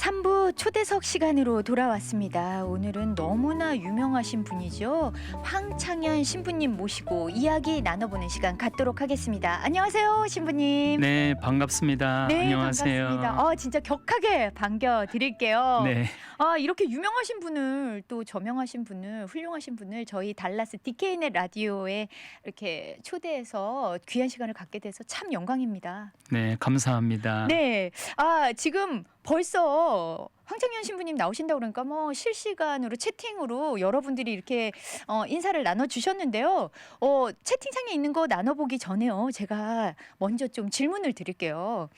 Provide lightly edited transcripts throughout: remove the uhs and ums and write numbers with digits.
3부 초대석 시간으로 돌아왔습니다. 오늘은 너무나 유명하신 분이죠. 황창현 신부님 모시고 이야기 나눠보는 시간 갖도록 하겠습니다. 안녕하세요, 신부님. 네, 반갑습니다. 네, 안녕하세요. 반갑습니다. 진짜 격하게 반겨드릴게요. 네, 이렇게 유명하신 분을 또 저명하신 분을 훌륭하신 분을 저희 달라스 DK넷 라디오에 이렇게 초대해서 귀한 시간을 갖게 돼서 참 영광입니다. 네, 감사합니다. 네, 지금 벌써 황창현 신부님 나오신다고 그러니까 뭐 실시간으로 채팅으로 여러분들이 이렇게 인사를 나눠주셨는데요. 채팅창에 있는 거 나눠보기 전에요. 제가 먼저 좀 질문을 드릴게요.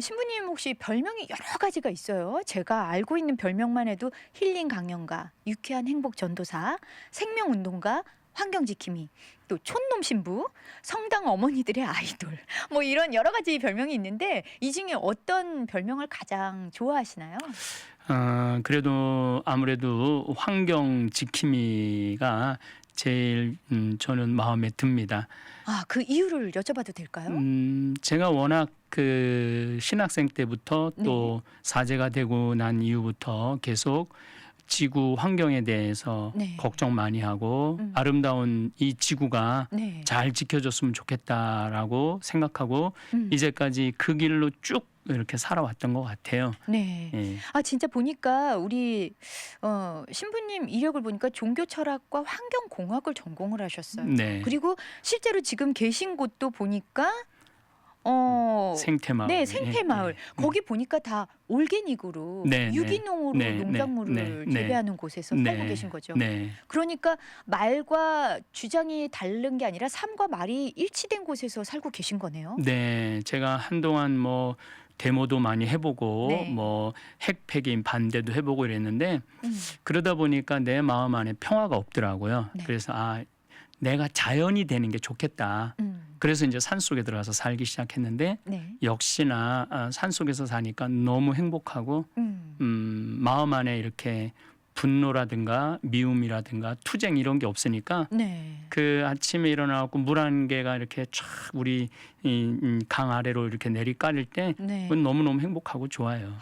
신부님 혹시 별명이 여러 가지가 있어요. 제가 알고 있는 별명만 해도 힐링 강연가, 유쾌한 행복 전도사, 생명운동가, 환경지킴이, 또 촌놈 신부, 성당 어머니들의 아이돌, 뭐 이런 여러 가지 별명이 있는데 이 중에 어떤 별명을 가장 좋아하시나요? 그래도 아무래도 환경 지킴이가 제일 저는 마음에 듭니다. 그 이유를 여쭤봐도 될까요? 제가 워낙 그 신학생 때부터 또 네. 사제가 되고 난 이후부터 계속 지구 환경에 대해서 네. 걱정 많이 하고 아름다운 이 지구가 네. 잘 지켜줬으면 좋겠다라고 생각하고 음. 이제까지 그 길로 쭉 이렇게 살아왔던 것 같아요. 네. 예. 진짜 보니까 우리 신부님 이력을 보니까 종교 철학과 환경 공학을 전공을 하셨어요. 네. 그리고 실제로 지금 계신 곳도 보니까 생태마을. 네, 생태마을. 예. 거기 보니까 다 올게닉으로 네, 네. 유기농으로 네, 농작물을 네, 네, 재배하는 곳에서 네. 살고 계신 거죠. 네. 그러니까 말과 주장이 다른 게 아니라 삶과 말이 일치된 곳에서 살고 계신 거네요. 네. 제가 한동안 뭐 데모도 많이 해보고 네. 뭐 핵폐기임 반대도 해보고 이랬는데 음. 그러다 보니까 내 마음 안에 평화가 없더라고요. 네. 그래서 내가 자연이 되는 게 좋겠다. 그래서 이제 산 속에 들어가서 살기 시작했는데 네. 역시나 산 속에서 사니까 너무 행복하고 마음 안에 이렇게 분노라든가 미움이라든가 투쟁 이런 게 없으니까 네. 그 아침에 일어나고 물 한 개가 이렇게 쫙 우리 강 아래로 이렇게 내리깔릴 때 네. 그건 너무너무 행복하고 좋아요.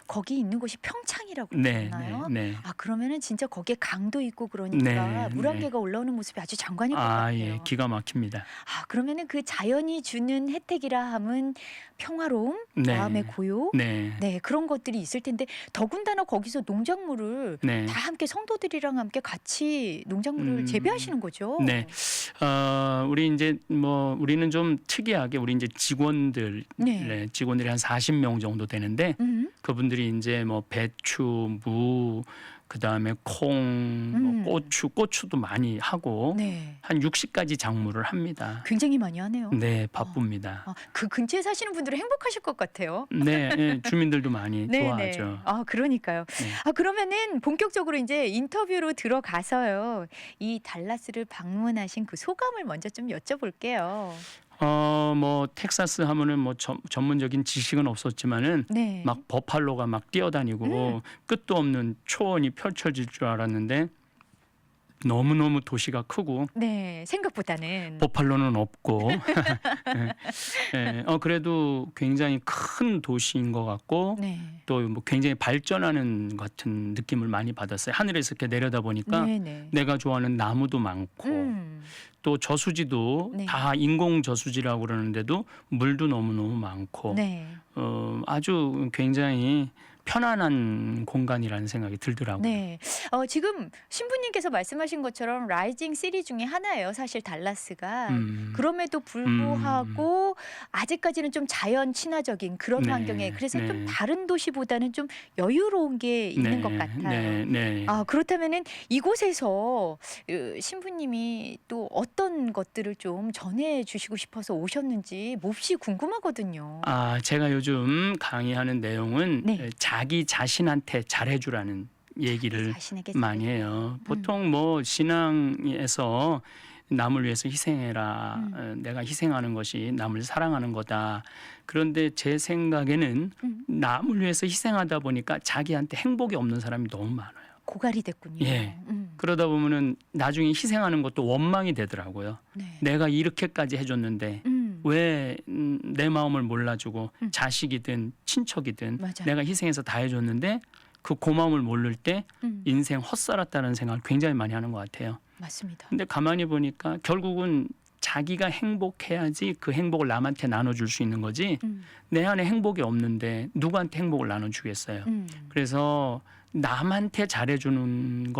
거기 있는 곳이 평창이라고 네, 그러나요? 네, 네. 그러면은 진짜 거기에 강도 있고 그러니까 네, 물 한 네. 개가 올라오는 모습이 아주 장관일 것 같아요. 예, 기가 막힙니다. 그러면은 그 자연이 주는 혜택이라 함은 평화로움, 네. 마음의 고요, 네. 네, 그런 것들이 있을 텐데 더군다나 거기서 농작물을 네. 다 함께 성도들이랑 함께 같이 농작물을 재배하시는 거죠. 네. 우리 이제 뭐 우리는 좀 특이하게 우리 이제 직원들, 네. 직원들이 한 40명 정도 되는데 그분들이 이제 뭐 배추, 무, 그다음에 콩, 뭐 고추도 많이 하고 네. 한 60가지 작물을 합니다. 굉장히 많이 하네요. 네, 바쁩니다. 그 근처에 사시는 분들은 행복하실 것 같아요. 네, 예, 주민들도 많이 네, 좋아하죠. 네. 그러니까요. 네. 그러면은 본격적으로 이제 인터뷰로 들어가서요. 이 달라스를 방문하신 그 소감을 먼저 좀 여쭤볼게요. 뭐 텍사스 하면은 뭐 전문적인 지식은 없었지만은 네. 막 버팔로가 막 뛰어다니고 끝도 없는 초원이 펼쳐질 줄 알았는데 너무너무 도시가 크고 네, 생각보다는. 버팔로는 없고 그래도 굉장히 큰 도시인 것 같고 네. 또 뭐 굉장히 발전하는 같은 느낌을 많이 받았어요. 하늘에서 이렇게 내려다 보니까 네, 네. 내가 좋아하는 나무도 많고 또 저수지도 네. 다 인공 저수지라고 그러는데도 물도 너무너무 많고 네. 아주 굉장히 편안한 공간이라는 생각이 들더라고요. 네. 지금 신부님께서 말씀하신 것처럼 라이징 시리 중에 하나예요. 사실 달라스가. 그럼에도 불구하고 아직까지는 좀 자연 친화적인 그런 네, 환경에 그래서 네. 좀 다른 도시보다는 좀 여유로운 게 있는 네, 것 같아요. 네, 네. 그렇다면은 이곳에서 신부님이 또 어떤 것들을 좀 전해주시고 싶어서 오셨는지 몹시 궁금하거든요. 제가 요즘 강의하는 내용은 네. 자기 자신한테 잘해주라는 얘기를 자신에게 많이 잘해주라. 해요. 보통 뭐 신앙에서 남을 위해서 희생해라. 내가 희생하는 것이 남을 사랑하는 거다. 그런데 제 생각에는 남을 위해서 희생하다 보니까 자기한테 행복이 없는 사람이 너무 많아요. 고갈이 됐군요. 예. 그러다 보면은 나중에 희생하는 것도 원망이 되더라고요. 네. 내가 이렇게까지 해줬는데 왜 내 마음을 몰라주고 자식이든 친척이든 맞아. 내가 희생해서 다 해줬는데 그 고마움을 모를 때 인생 헛살았다는 생각을 굉장히 많이 하는 것 같아요. 맞습니다. 근데 가만히 보니까 결국은 자기가 행복해야지 그 행복을 남한테 나눠줄 수 있는 거지 내 안에 행복이 없는데 누구한테 행복을 나눠주겠어요. 그래서 남한테 잘해주는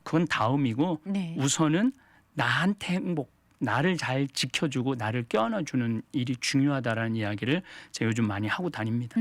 그건 다음이고 네. 우선은 나한테 행복, 나를 잘 지켜주고 나를 껴안아주는 일이 중요하다라는 이야기를 제가 요즘 많이 하고 다닙니다.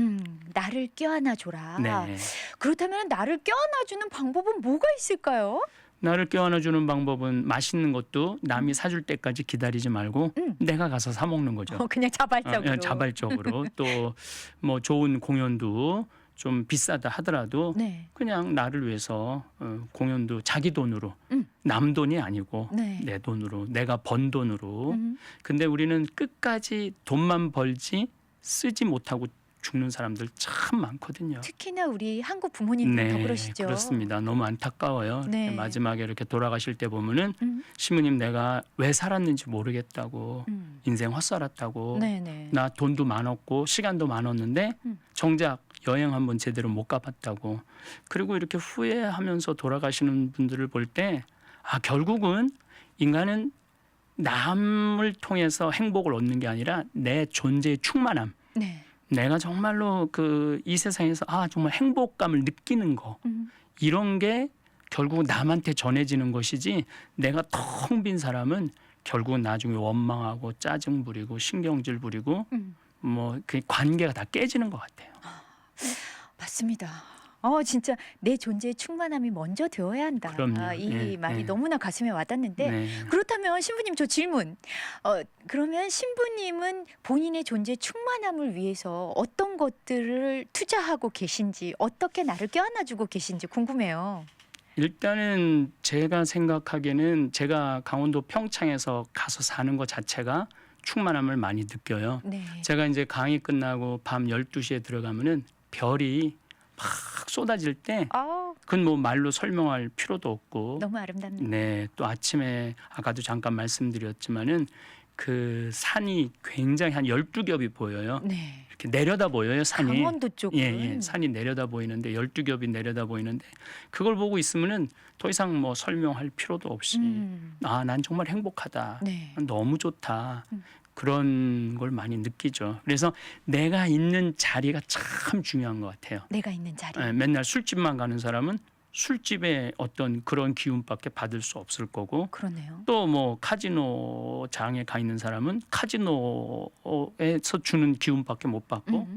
나를 껴안아줘라. 네. 그렇다면 나를 껴안아주는 방법은 뭐가 있을까요? 나를 껴안아주는 방법은 맛있는 것도 남이 사줄 때까지 기다리지 말고 내가 가서 사 먹는 거죠. 그냥 자발적으로. 자발적으로. 또 뭐 좋은 공연도 좀 비싸다 하더라도 네. 그냥 나를 위해서 공연도 자기 돈으로 남 돈이 아니고 네. 내 돈으로 내가 번 돈으로. 근데 우리는 끝까지 돈만 벌지 쓰지 못하고 죽는 사람들 참 많거든요. 특히나 우리 한국 부모님들 더 네, 그러시죠. 그렇습니다. 너무 안타까워요. 네. 마지막에 이렇게 돌아가실 때 보면은 시부님 내가 왜 살았는지 모르겠다고 인생 헛살았다고 네네. 나 돈도 많았고 시간도 많았는데 정작 여행 한번 제대로 못 가봤다고 그리고 이렇게 후회하면서 돌아가시는 분들을 볼 때 결국은 인간은 남을 통해서 행복을 얻는 게 아니라 내 존재의 충만함 네. 내가 정말로 이 세상에서 정말 행복감을 느끼는 거 이런 게 결국 남한테 전해지는 것이지 내가 텅 빈 사람은 결국은 나중에 원망하고 짜증 부리고 신경질 부리고 뭐 그 관계가 다 깨지는 것 같아요. 맞습니다. 진짜 내 존재의 충만함이 먼저 되어야 한다. 그럼요. 이 예, 말이 예. 너무나 가슴에 와닿는데 네. 그렇다면 신부님 저 질문. 그러면 신부님은 본인의 존재 충만함을 위해서 어떤 것들을 투자하고 계신지 어떻게 나를 껴안아주고 계신지 궁금해요. 일단은 제가 생각하기에는 제가 강원도 평창에서 가서 사는 것 자체가 충만함을 많이 느껴요. 네. 제가 이제 강의 끝나고 밤 12시에 들어가면은 별이 막 쏟아질 때 그건 뭐 말로 설명할 필요도 없고 너무 아름답네요. 네, 또 아침에 아까도 잠깐 말씀드렸지만은 그 산이 굉장히 한 12겹이 보여요. 네. 이렇게 내려다 보여요, 산이. 강원도 쪽은. 예, 산이 내려다 보이는데 12겹이 내려다 보이는데 그걸 보고 있으면은 더 이상 뭐 설명할 필요도 없이 난 정말 행복하다. 네. 너무 좋다. 그런 걸 많이 느끼죠. 그래서 내가 있는 자리가 참 중요한 것 같아요. 내가 있는 자리. 맨날 술집만 가는 사람은 술집의 어떤 그런 기운밖에 받을 수 없을 거고 그러네요. 또 뭐 카지노장에 가 있는 사람은 카지노에서 주는 기운밖에 못 받고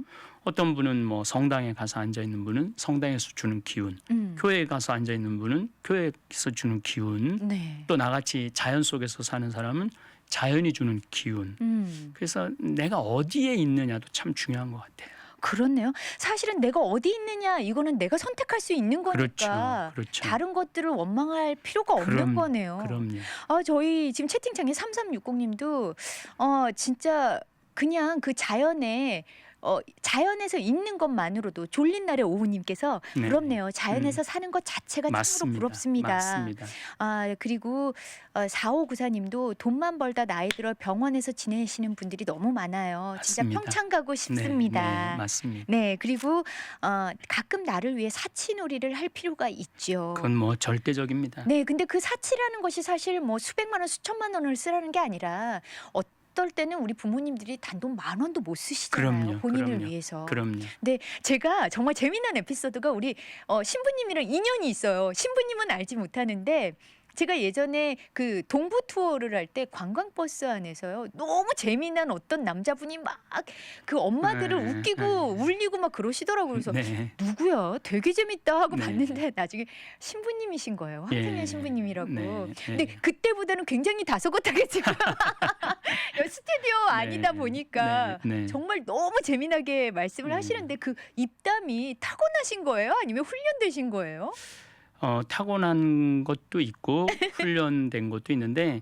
어떤 분은 뭐 성당에 가서 앉아 있는 분은 성당에서 주는 기운, 교회에 가서 앉아 있는 분은 교회에서 주는 기운, 네. 또 나같이 자연 속에서 사는 사람은 자연이 주는 기운. 그래서 내가 어디에 있느냐도 참 중요한 것 같아요. 그렇네요. 사실은 내가 어디 있느냐 이거는 내가 선택할 수 있는 거니까 그렇죠. 다른 것들을 원망할 필요가 없는 거네요. 그럼요. 저희 지금 채팅창에 3360님도 진짜 그냥 그 자연에서 있는 것만으로도 졸린 날의 오후님께서 네. 부럽네요. 자연에서 사는 것 자체가 참으로 부럽습니다. 맞습니다. 그리고 4594님도 돈만 벌다 나이 들어 병원에서 지내시는 분들이 너무 많아요. 진짜 맞습니다. 평창 가고 네, 싶습니다. 맞습니다. 네, 그리고 가끔 나를 위해 사치놀이를 할 필요가 있죠. 그건 뭐 절대적입니다. 네, 근데 그 사치라는 것이 사실 뭐 수백만 원, 수천만 원을 쓰라는 게 아니라 어떨 때는 우리 부모님들이 단돈 10,000원도 못 쓰시잖아요. 본인을 위해서. 그럼요. 근데 제가 정말 재미난 에피소드가 우리 신부님이랑 인연이 있어요. 신부님은 알지 못하는데 제가 예전에 그 동부 투어를 할 때 관광버스 안에서요. 너무 재미난 어떤 남자분이 막 그 엄마들을 웃기고 울리고 막 그러시더라고요. 그래서 누구야? 되게 재밌다 하고 봤는데 나중에 신부님이신 거예요. 황정현 신부님이라고. 근데 그때보다는 굉장히 다소곳하겠지만 스튜디오 아니다 보니까 정말 너무 재미나게 말씀을 하시는데 그 입담이 타고나신 거예요? 아니면 훈련되신 거예요? 타고난 것도 있고 훈련된 것도 있는데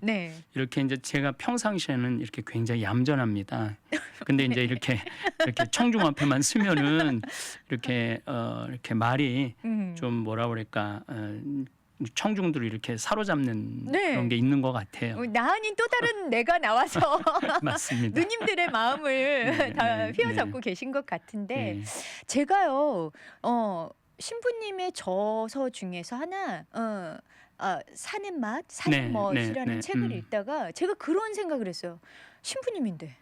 이렇게 이제 제가 평상시에는 이렇게 굉장히 얌전합니다. 근데 이제 이렇게 청중 앞에만 쓰면은 이렇게 말이 좀 뭐라 그럴까 청중들을 이렇게 사로잡는 네. 그런 게 있는 것 같아요. 나 아닌 또 다른 내가 나와서 맞습니다. 누님들의 마음을 네, 다 네, 휘어잡고 계신 것 같은데 네. 제가요 신부님의 저서 중에서 하나 사는 맛, 사는 네, 멋이라는 네, 책을 읽다가 제가 그런 생각을 했어요. 신부님인데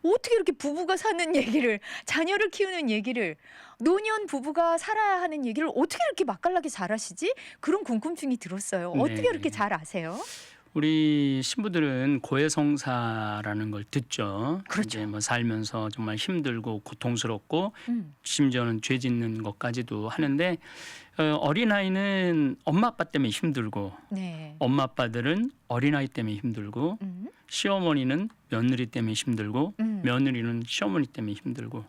어떻게 이렇게 부부가 사는 얘기를, 자녀를 키우는 얘기를, 노년 부부가 살아야 하는 얘기를 어떻게 이렇게 맛깔나게 잘하시지? 그런 궁금증이 들었어요. 어떻게 네. 이렇게 잘 아세요? 우리 신부들은 고해성사라는 걸 듣죠. 그렇죠. 이제 뭐 살면서 정말 힘들고 고통스럽고 음. 심지어는 죄 짓는 것까지도 하는데 어린아이는 엄마 아빠 때문에 힘들고 네. 엄마 아빠들은 어린아이 때문에 힘들고 시어머니는 며느리 때문에 힘들고 며느리는 시어머니 때문에 힘들고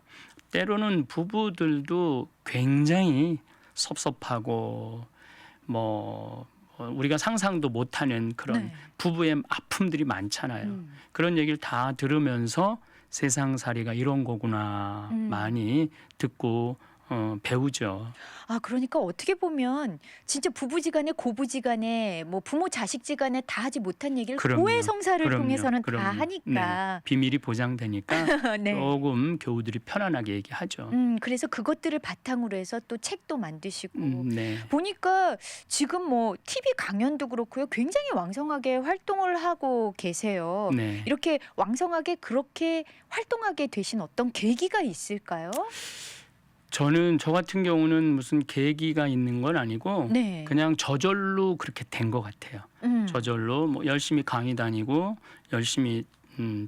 때로는 부부들도 굉장히 섭섭하고 뭐 우리가 상상도 못하는 그런 네. 부부의 아픔들이 많잖아요. 그런 얘기를 다 들으면서 세상살이가 이런 거구나 많이 듣고 배우죠. 아, 그러니까 어떻게 보면 진짜 부부지간에 고부지간에 뭐 부모 자식지간에 다 하지 못한 얘기를 그럼요. 고해성사를 그럼요. 통해서는 다 그럼요. 하니까. 네. 비밀이 보장되니까 네. 조금 교우들이 편안하게 얘기하죠. 그래서 그것들을 바탕으로 해서 또 책도 만드시고 네. 보니까 지금 뭐 TV 강연도 그렇고요. 굉장히 왕성하게 활동을 하고 계세요. 네. 이렇게 왕성하게 그렇게 활동하게 되신 어떤 계기가 있을까요? 저는 저 같은 경우는 무슨 계기가 있는 건 아니고 네. 그냥 저절로 그렇게 된 것 같아요. 저절로 뭐 열심히 강의 다니고 열심히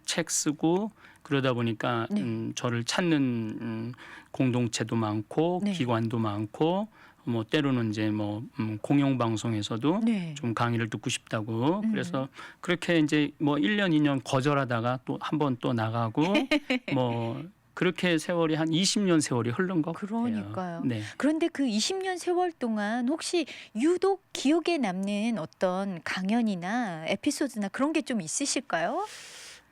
책 쓰고 그러다 보니까 네. 저를 찾는 공동체도 많고 네. 기관도 많고 뭐 때로는 이제 뭐 공영 방송에서도 네. 좀 강의를 듣고 싶다고 그래서 그렇게 이제 뭐 1년 2년 거절하다가 또 한 번 또 나가고 뭐 그렇게 세월이 한 20년 세월이 흐른 것 같아요. 그러니까요. 네. 그런데 그 20년 세월 동안 혹시 유독 기억에 남는 어떤 강연이나 에피소드나 그런 게 좀 있으실까요?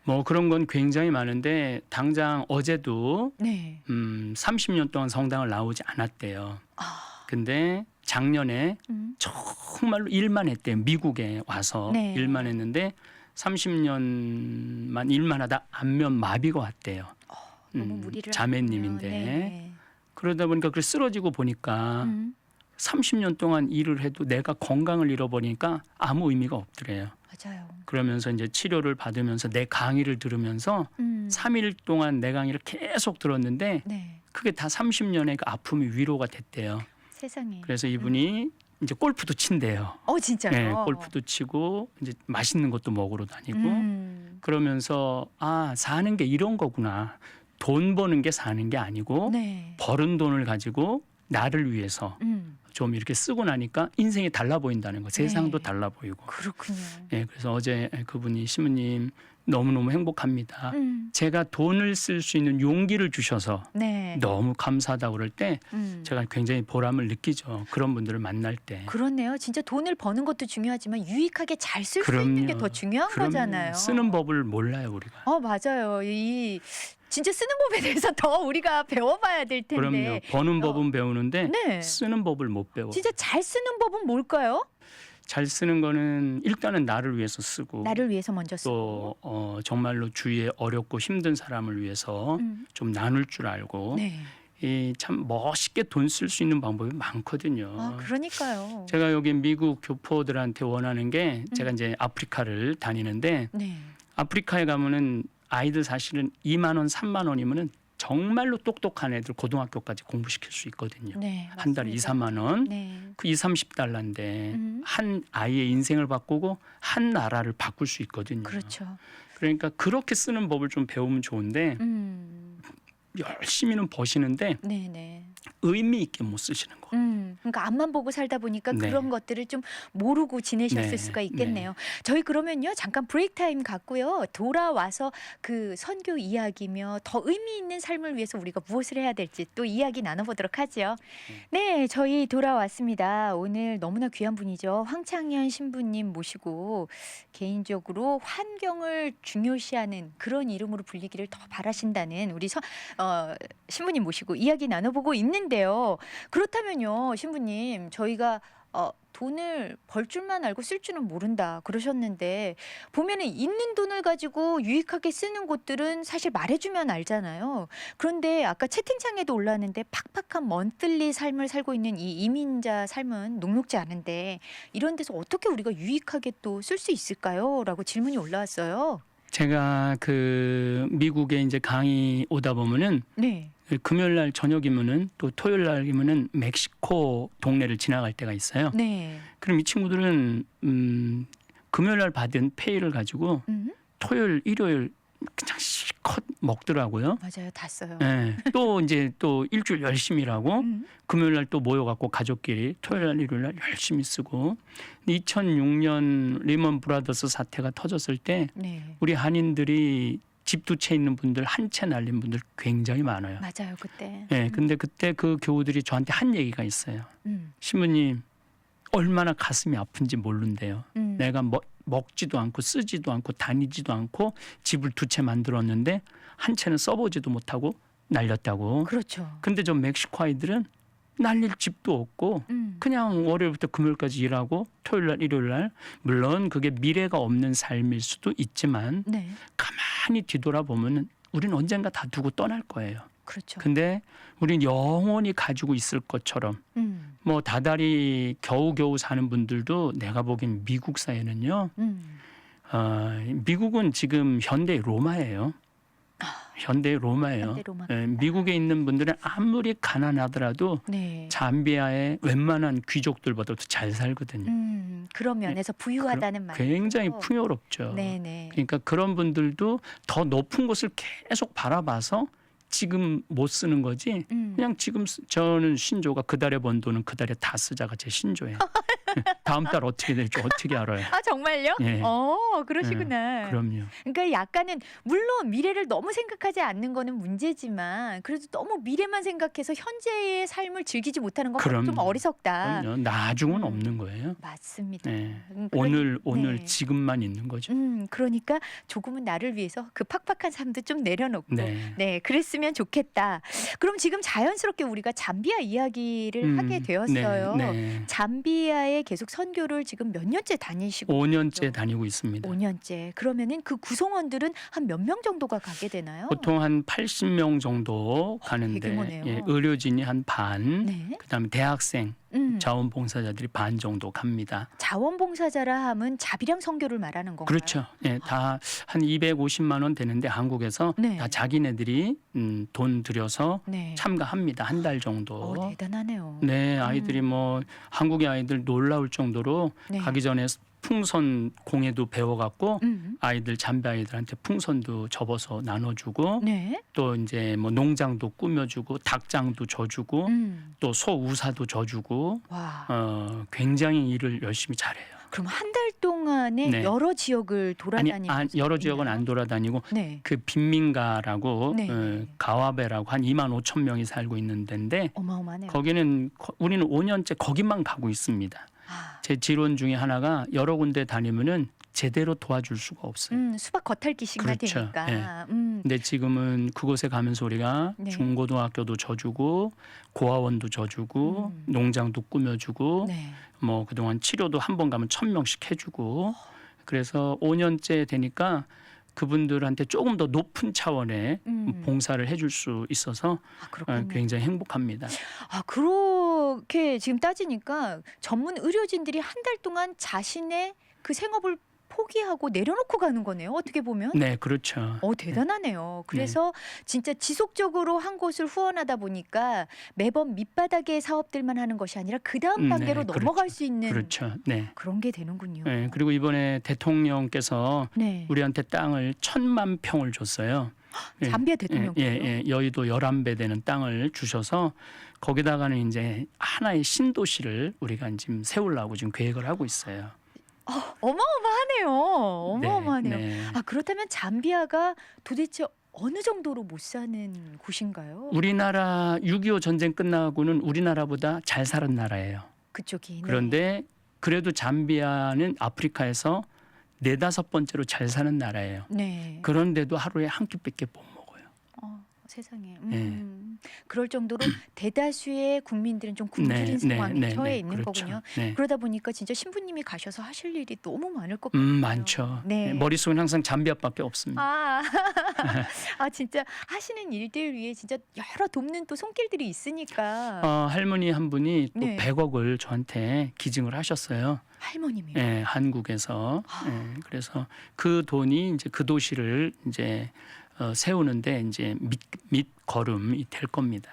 뭐 그런 건 굉장히 많은데 당장 어제도 네. 30년 동안 성당을 나오지 않았대요. 아, 근데 작년에 정말로 일만 했대요. 미국에 와서 네. 일만 했는데 30년만 일만 하다 안면 마비가 왔대요. 너무 무리를 자매님인데 하군요. 네. 그러다 보니까 그 쓰러지고 보니까 30년 동안 일을 해도 내가 건강을 잃어버리니까 아무 의미가 없더래요. 맞아요. 그러면서 이제 치료를 받으면서 내 강의를 들으면서 3일 동안 내 강의를 계속 들었는데 네. 그게 다 30년의 그 아픔이 위로가 됐대요. 세상에. 그래서 이분이 이제 골프도 친대요. 진짜요? 네, 골프도 치고 이제 맛있는 것도 먹으러 다니고 그러면서 아, 사는 게 이런 거구나. 돈 버는 게 사는 게 아니고 네. 벌은 돈을 가지고 나를 위해서 좀 이렇게 쓰고 나니까 인생이 달라 보인다는 거, 세상도 네. 달라 보이고. 그렇군요. 네, 그래서 어제 그분이 신부님 너무너무 행복합니다. 제가 돈을 쓸 수 있는 용기를 주셔서 네. 너무 감사하다고 그럴 때 음. 제가 굉장히 보람을 느끼죠. 그런 분들을 만날 때. 그렇네요. 진짜 돈을 버는 것도 중요하지만 유익하게 잘 쓸 수 그럼요. 있는 게 더 중요한 그럼요. 거잖아요. 쓰는 법을 몰라요, 우리가. 맞아요. 이 진짜 쓰는 법에 대해서 더 우리가 배워봐야 될 텐데. 그럼요. 버는 법은 배우는데 네. 쓰는 법을 못 배워. 진짜 잘 쓰는 법은 뭘까요? 잘 쓰는 거는 일단은 나를 위해서 쓰고 나를 위해서 먼저 쓰고. 또 정말로 주위에 어렵고 힘든 사람을 위해서 좀 나눌 줄 알고 네. 이 참 멋있게 돈 쓸 수 있는 방법이 많거든요. 그러니까요. 제가 여기 미국 교포들한테 원하는 게 제가 이제 아프리카를 다니는데 네. 아프리카에 가면은 아이들 사실은 2만 원, 3만 원이면은 정말로 똑똑한 애들 고등학교까지 공부시킬 수 있거든요. 네. 한 달에 2, 맞습니다. 3만 원. 네. 그 2, 30달러인데 한 아이의 인생을 바꾸고 한 나라를 바꿀 수 있거든요. 그렇죠. 그러니까 그렇게 쓰는 법을 좀 배우면 좋은데 열심히는 버시는데 네, 네. 의미 있게 못 쓰시는 거. 그러니까 앞만 보고 살다 보니까 네. 그런 것들을 좀 모르고 지내셨을 네, 수가 있겠네요. 저희 그러면요 잠깐 브레이크 타임 갖고요 돌아와서 그 선교 이야기며 더 의미 있는 삶을 위해서 우리가 무엇을 해야 될지 또 이야기 나눠보도록 하죠. 네, 저희 돌아왔습니다. 오늘 너무나 귀한 분이죠. 황창현 신부님 모시고 개인적으로 환경을 중요시하는 그런 이름으로 불리기를 더 바라신다는 우리 신부님 모시고 이야기 나눠보고 있는데요. 그렇다면요, 신부님, 저희가 돈을 벌 줄만 알고 쓸 줄은 모른다 그러셨는데 보면은 있는 돈을 가지고 유익하게 쓰는 곳들은 사실 말해주면 알잖아요. 그런데 아까 채팅창에도 올라왔는데 팍팍한 먼틀리 삶을 살고 있는 이 이민자 삶은 녹록지 않은데 이런 데서 어떻게 우리가 유익하게 또 쓸 수 있을까요? 라고 질문이 올라왔어요. 제가 그 미국에 이제 강의 오다 보면은 네. 금요일 날 저녁이면은 또 토요일 날이면은 멕시코 동네를 지나갈 때가 있어요. 네. 그럼 이 친구들은 금요일 날 받은 페이를 가지고 토요일, 일요일 그냥 실컷 먹더라고요. 맞아요. 다 써요. 네. 또 이제 또 일주일 열심히 일하고 음. 금요일 날 또 모여갖고 가족끼리 토요일 날, 일요일 날 열심히 쓰고 2006년 리먼 브라더스 사태가 터졌을 때 네. 우리 한인들이 집 두 채 있는 분들 한 채 날린 분들 굉장히 많아요. 맞아요. 그때. 네, 근데 그때 그 교우들이 저한테 한 얘기가 있어요. 신부님 얼마나 가슴이 아픈지 모른대요. 내가 먹지도 않고 쓰지도 않고 다니지도 않고 집을 두 채 만들었는데 한 채는 써보지도 못하고 날렸다고. 그렇죠. 근데 저 멕시코 아이들은 날릴 집도 없고 그냥 월요일부터 금요일까지 일하고 토요일 날 일요일 날 물론 그게 미래가 없는 삶일 수도 있지만 네. 가만히 뒤돌아보면 우리는 언젠가 다 두고 떠날 거예요. 그렇죠. 근데 우리는 영원히 가지고 있을 것처럼 뭐 다달이 겨우겨우 사는 분들도 내가 보기엔 미국 사회는요. 미국은 지금 현대 로마예요. 현대 로마예요. 현대 로마. 예, 미국에 있는 분들은 아무리 가난하더라도 네. 잠비아의 웬만한 귀족들보다도 잘 살거든요. 그런 면에서 부유하다는 말. 굉장히 풍요롭죠. 네네. 그러니까 그런 분들도 더 높은 곳을 계속 바라봐서 지금 못 쓰는 거지. 그냥 지금 저는 신조가 그달에 번 돈은 그달에 다 쓰자가 제 신조예요. 다음 달 어떻게 될지 어떻게 알아요? 아 정말요? 예. 그러시구나. 그럼요. 그러니까 약간은 물론 미래를 너무 생각하지 않는 거는 문제지만 그래도 너무 미래만 생각해서 현재의 삶을 즐기지 못하는 건 좀 그럼요. 어리석다. 그럼요. 나중은 음. 없는 거예요. 맞습니다. 네. 그러니- 오늘 네. 지금만 있는 거죠. 그러니까 조금은 나를 위해서 그 팍팍한 삶도 좀 내려놓고 네. 그랬으면 좋겠다. 그럼 지금 자연스럽게 우리가 잠비아 이야기를 하게 되었어요. 네. 잠비아에 계속 선교를 지금 몇 년째 다니시고 5년째 다니고 있습니다. 5년째. 그러면은 그 구성원들은 한 몇 명 정도가 가게 되나요? 보통 한 80명 정도 가는데 대규모네요. 예, 의료진이 한 반, 네. 그다음에 대학생, 음. 자원봉사자들이 반 정도 갑니다. 자원봉사자라 함은 자비량 선교를 말하는 건가요? 그렇죠. 예, 다 한 250만 원 되는데 한국에서 네. 다 자기네들이 돈 들여서 네. 참가합니다. 한 달 정도. 대단하네요. 네, 아이들이 뭐 한국의 아이들 놀라울 정도로 네. 가기 전에 풍선 공예도 배워갖고 음. 아이들 잠비 아이들한테 풍선도 접어서 나눠주고 네. 또 이제 뭐 농장도 꾸며주고 닭장도 줘주고 또 소 우사도 줘주고 와. 굉장히 일을 열심히 잘해요. 그럼 한 달 동안에 네. 여러 지역을 돌아다니면서 여러 지역은 있나요? 안 돌아다니고 네. 그 빈민가라고 네. 가와베라고 한 2만 5천 명이 살고 있는 데인데 어마어마하네요. 거기는 우리는 5년째 거기만 가고 있습니다. 아. 제 지론 중에 하나가 여러 군데 다니면은 제대로 도와줄 수가 없어요. 수박 겉핥기식만 그렇죠. 되니까. 근데 지금은 그곳에 가면서 우리가 네. 중고등학교도 져주고 고아원도 져주고 농장도 꾸며주고 네. 뭐 그동안 치료도 한 번 가면 1,000명씩 해주고 그래서 5년째 되니까 그분들한테 조금 더 높은 차원의 봉사를 해줄 수 있어서 그렇군요. 굉장히 행복합니다. 그렇게 지금 따지니까 전문 의료진들이 한 달 동안 자신의 그 생업을 포기하고 내려놓고 가는 거네요. 어떻게 보면. 네, 그렇죠. 대단하네요. 그래서 진짜 지속적으로 한 곳을 후원하다 보니까 매번 밑바닥의 사업들만 하는 것이 아니라 그 다음 단계로 네, 넘어갈 수 있는 그렇죠. 네. 그런 게 되는군요. 네. 그리고 이번에 대통령께서 네. 우리한테 땅을 1,000만 평을 줬어요. 잠비아 대통령께요? 여의도 11배 되는 땅을 주셔서 거기다가는 이제 하나의 신도시를 우리가 지금 세우려고 지금 계획을 하고 있어요. 어마어마하네요. 어마어마하네요. 네. 그렇다면 잠비아가 도대체 어느 정도로 못 사는 곳인가요? 우리나라 6.25 전쟁 끝나고는 우리나라보다 잘 사는 나라예요. 그쪽이. 네. 그런데 그래도 잠비아는 아프리카에서 4-5번째로 잘 사는 나라예요. 네. 그런데도 하루에 한 끼밖에 못 먹어요. 세상에. 예. 그럴 정도로 대다수의 국민들은 좀 굶주린 상황에 처해 있는 그렇죠. 거군요. 네. 그러다 보니까 진짜 신부님이 가셔서 하실 일이 너무 많을 것 같아요. 많죠. 네. 머릿속은 항상 잠비압밖에 없습니다. 아, 아 진짜 하시는 일들 위에 진짜 여러 돕는 또 손길들이 있으니까. 할머니 한 분이 또 네. 100억을 저한테 기증을 하셨어요. 할머님이. 예, 한국에서. 예, 그래서 그 돈이 이제 그 도시를 이제 세우는데 이제 밑거름이 될 겁니다.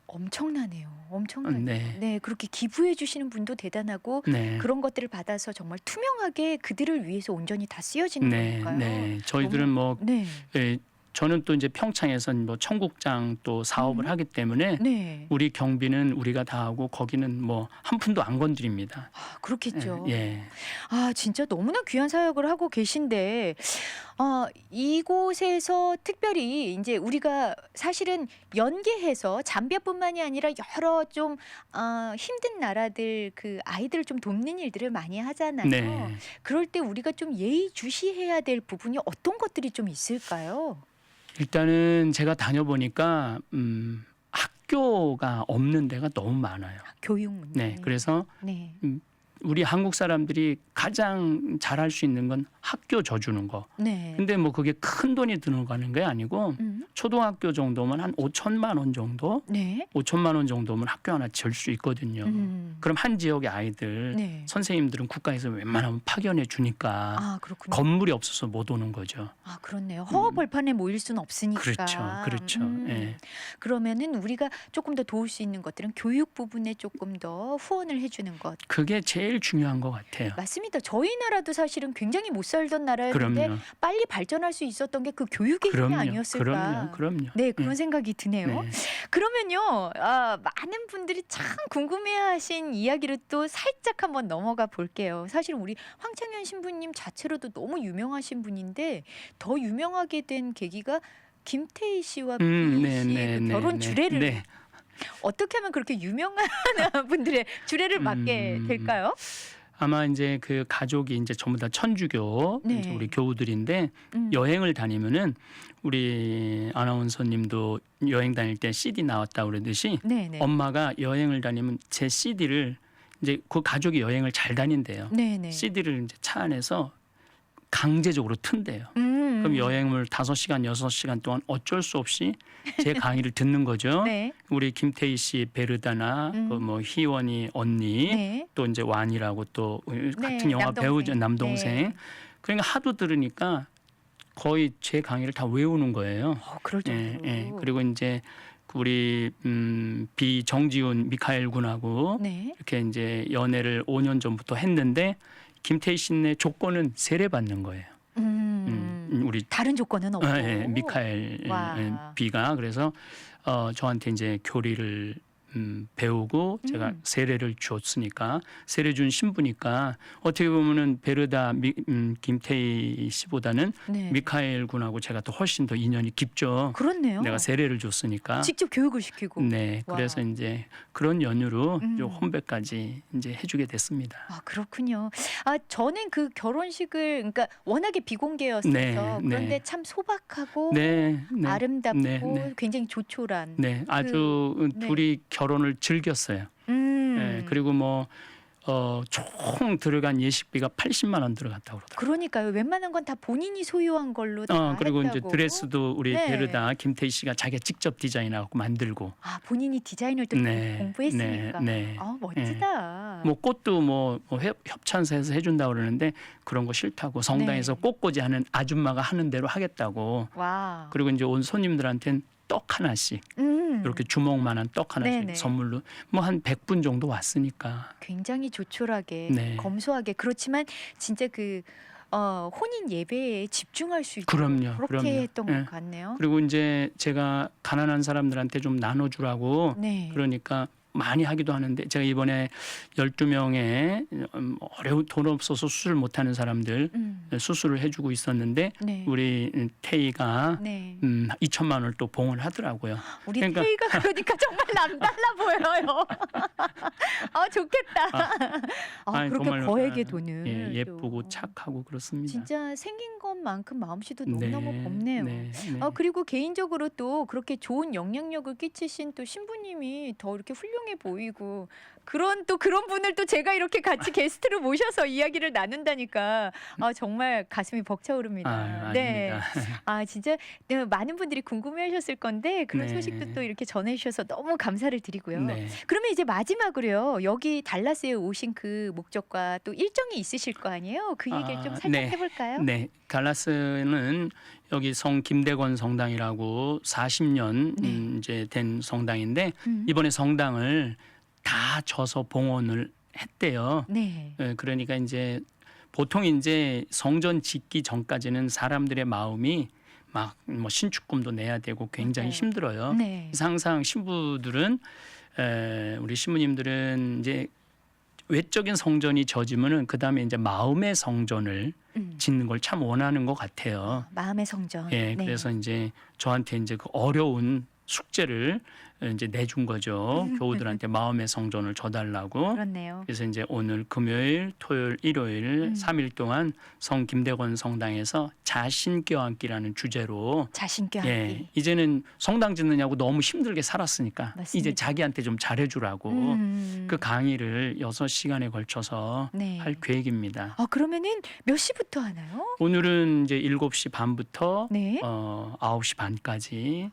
엄청나네요. 엄청나네요. 네. 네, 그렇게 기부해 주시는 분도 대단하고 네. 그런 것들을 받아서 정말 투명하게 그들을 위해서 온전히 다 쓰여지는 네, 거니까요. 네. 저희들은 뭐 네, 예, 저는 또 이제 평창에서 뭐 청국장 또 사업을 하기 때문에 네. 우리 경비는 우리가 다 하고 거기는 뭐 한 푼도 안 건드립니다. 아, 그렇겠죠. 예. 아, 진짜 너무나 귀한 사역을 하고 계신데, 이곳에서 특별히 이제 우리가 사실은 연계해서 잠비아뿐만이 아니라 여러 좀 힘든 나라들 그 아이들을 좀 돕는 일들을 많이 하잖아요. 네. 그럴 때 우리가 좀 예의주시해야 될 부분이 어떤 것들이 좀 있을까요? 일단은 제가 다녀보니까 학교가 없는 데가 너무 많아요. 교육 문제. 네. 그래서 네. 우리 한국 사람들이 가장 잘할 수 있는 건 학교 져주는 거. 네. 근데 뭐 그게 큰 돈이 들어가는 게 아니고 초등학교 정도면 한 5천만 원 정도? 네. 5천만 원 정도면 학교 하나 질 수 있거든요. 그럼 한 지역의 아이들 네. 선생님들은 국가에서 웬만하면 파견해 주니까 아, 그렇군요. 건물이 없어서 못 오는 거죠. 아, 그렇네요. 허허벌판에 모일 수는 없으니까. 그렇죠. 예. 그러면은 우리가 조금 더 도울 수 있는 것들은 교육 부분에 조금 더 후원을 해주는 것. 그게 제일 중요한 것 같아요. 맞습니다. 저희 나라도 사실은 굉장히 못 살던 나라였는데 그럼요. 빨리 발전할 수 있었던 게 그 교육의 힘이 아니었을까. 그럼요. 네, 그런 네. 생각이 드네요. 네. 그러면요, 많은 분들이 참 궁금해하신 이야기를 또 살짝 한번 넘어가 볼게요. 사실 우리 황창현 신부님 자체로도 너무 유명하신 분인데 더 유명하게 된 계기가 김태희 씨와 비 씨의 그 결혼 주례를 네. 어떻게 하면 그렇게 유명한 분들의 주례를 맡게 될까요? 아마 이제 그 가족이 이제 전부 다 천주교 네. 이제 우리 교우들인데 음. 여행을 다니면은 우리 아나운서님도 여행 다닐 때 CD 나왔다 그러듯이 네네. 엄마가 여행을 다니면 제 CD를 이제 그 가족이 여행을 잘 다닌대요. 네네. CD를 이제 차 안에서 강제적으로 튼대요. 그럼 여행을 5시간, 6시간 동안 어쩔 수 없이 제 강의를 듣는 거죠. 네. 우리 김태희 씨 베르다나 그 뭐 희원이 언니 네. 또 이제 완이라고 또 같은 영화 남동생. 배우죠, 남동생. 네. 그러니까 하도 들으니까 거의 제 강의를 다 외우는 거예요. 그럴 정도로. 그리고 이제 우리 정지훈 미카엘 군하고 네. 이렇게 이제 연애를 5년 전부터 했는데 김태희 씨네 조건은 세례받는 거예요. 우리 다른 조건은 없고. 미카엘 와. 비가 그래서 저한테 이제 교리를 배우고 제가 세례를 줬으니까 세례 준 신부니까 어떻게 보면은 베르다 김태희 씨보다는 네. 미카엘 군하고 제가 또 훨씬 더 인연이 깊죠. 그렇네요. 내가 세례를 줬으니까. 직접 교육을 시키고. 네, 와. 그래서 이제 그런 연유로 요 혼배까지 이제 해주게 됐습니다. 아, 그렇군요. 저는 그 결혼식을 그러니까 워낙에 비공개였어서 네, 그런데 네. 참 소박하고 네, 아름답고 네, 네. 굉장히 조촐한. 네, 아주 네. 둘이 결혼을 즐겼어요. 네, 그리고 뭐 총 들어간 예식비가 80만 원 들어갔다고 그러더라고요. 그러니까요. 웬만한 건 다 본인이 소유한 걸로 다 그리고 이제 했다고. 드레스도 우리 네. 베르다 김태희 씨가 자기가 직접 디자인하고 만들고. 본인이 디자인을 또 네, 공부했으니까. 네. 멋지다. 뭐 꽃도 뭐 협찬사에서 해준다고 그러는데 그런 거 싫다고 성당에서 네. 꽃꽂이 하는 아줌마가 하는 대로 하겠다고. 와. 그리고 이제 온 손님들한테는 떡 하나씩 이렇게 주먹만한 떡 하나씩 네네. 선물로 뭐 한 100분 정도 왔으니까. 굉장히 조촐하게 네. 검소하게 그렇지만 진짜 그 혼인 예배에 집중할 수 있도록 그럼요, 그렇게 그럼요. 했던 네. 것 같네요. 그리고 이제 제가 가난한 사람들한테 좀 나눠주라고 네. 그러니까 많이 하기도 하는데 제가 이번에 12명의 어려운 돈 없어서 수술 못하는 사람들 수술을 해주고 있었는데 네. 우리 태희가 네. 2천만 원을 또 봉을 하더라고요. 우리 그러니까- 태희가 그러니까 정말 남달라 보여요. 좋겠다. 아니, 그렇게 정말로, 거액의 돈을 예, 예쁘고 또. 착하고 그렇습니다. 진짜 생긴 것만큼 마음씨도 네, 너무너무 곱네요. 네, 네. 그리고 개인적으로 또 그렇게 좋은 영향력을 끼치신 또 신부님이 더 이렇게 훌륭해 보이고 그런 분을 또 제가 이렇게 같이 게스트로 모셔서 이야기를 나눈다니까 정말 가슴이 벅차오릅니다. 네. 아닙니다. 진짜 네, 많은 분들이 궁금해하셨을 건데 그런 네. 소식도 또 이렇게 전해주셔서 너무 감사를 드리고요. 네. 그러면 이제 마지막으로요. 여기 달라스에 오신 그 목적과 또 일정이 있으실 거 아니에요? 그 얘기를 좀 살짝 네. 해볼까요? 네, 달라스는 여기 성 김대건 성당이라고 40년 네. 이제 된 성당인데 음. 이번에 성당을 다 져서 봉헌을 했대요. 네. 그러니까 이제 보통 이제 성전 짓기 전까지는 사람들의 마음이 막 뭐 신축금도 내야 되고 굉장히 맞아요. 힘들어요. 네. 그래서 항상 신부들은 우리 신부님들은 이제 외적인 성전이 져지면은 그 다음에 이제 마음의 성전을 짓는 걸 참 원하는 것 같아요. 마음의 성전. 예, 네. 그래서 이제 저한테 이제 그 어려운 숙제를 이제 내준 거죠. 교우들한테 마음의 성전을 져달라고. 그렇네요. 그래서 이제 오늘 금요일, 토요일, 일요일 3일 동안 성 김대건 성당에서 자신 껴안기라는 주제로 자신께 하기. 예, 이제는 성당 짓느냐고 너무 힘들게 살았으니까 맞습니다. 이제 자기한테 좀 잘해주라고 그 강의를 6시간에 걸쳐서 네. 할 계획입니다. 그러면은 몇 시부터 하나요? 오늘은 이제 7시 반부터 네. 9시 반까지,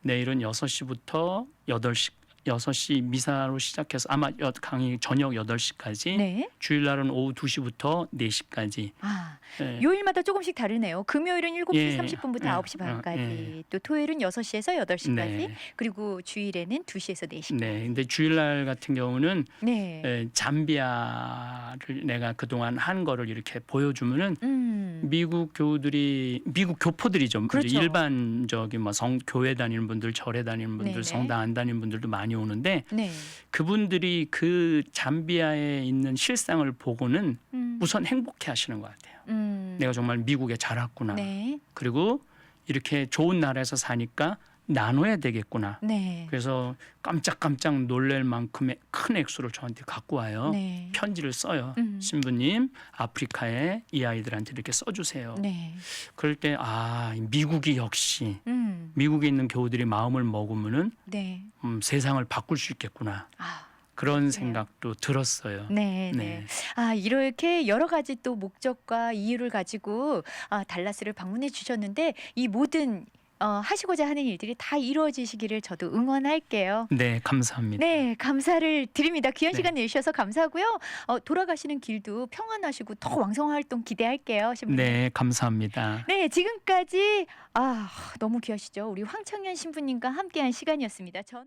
내일은 6시부터 6시 미사로 시작해서 아마 강의 저녁 8시까지, 네. 주일날은 오후 2시부터 4시까지. 예. 요일마다 조금씩 다르네요. 금요일은 7시 예. 30분부터 예. 9시 반까지, 예. 또 토요일은 6시에서 8시까지, 네. 그리고 주일에는 2시에서 4시까지. 네. 근데 주일날 같은 경우는 네. 잠비아를 내가 그동안 한 거를 이렇게 보여주면은 미국 교포들이죠. 그렇죠. 이제 일반적인 뭐 교회 다니는 분들, 절에 다니는 분들, 네네. 성당 안 다니는 분들도 많이 오는데 네. 그분들이 그 잠비아에 있는 실상을 보고는 음. 우선 행복해 하시는 것 같아요. 내가 정말 미국에 자랐구나. 네. 그리고 이렇게 좋은 나라에서 사니까 나눠야 되겠구나. 네. 그래서 깜짝깜짝 놀랄 만큼의 큰 액수를 저한테 갖고 와요. 네. 편지를 써요. 음. 신부님, 아프리카에 이 아이들한테 이렇게 써주세요. 네. 그럴 때 미국이 역시 미국에 있는 교우들이 마음을 먹으면은 네. 세상을 바꿀 수 있겠구나. 그런 생각도 들었어요. 네, 네. 이렇게 여러 가지 또 목적과 이유를 가지고 달라스를 방문해 주셨는데 이 모든 하시고자 하는 일들이 다 이루어지시기를 저도 응원할게요. 네, 감사합니다. 네, 감사를 드립니다. 귀한 네. 시간 내주셔서 감사하고요. 돌아가시는 길도 평안하시고 더 왕성한 활동 기대할게요, 신부님. 네, 감사합니다. 네, 지금까지 너무 귀하시죠. 우리 황청현 신부님과 함께한 시간이었습니다. 저는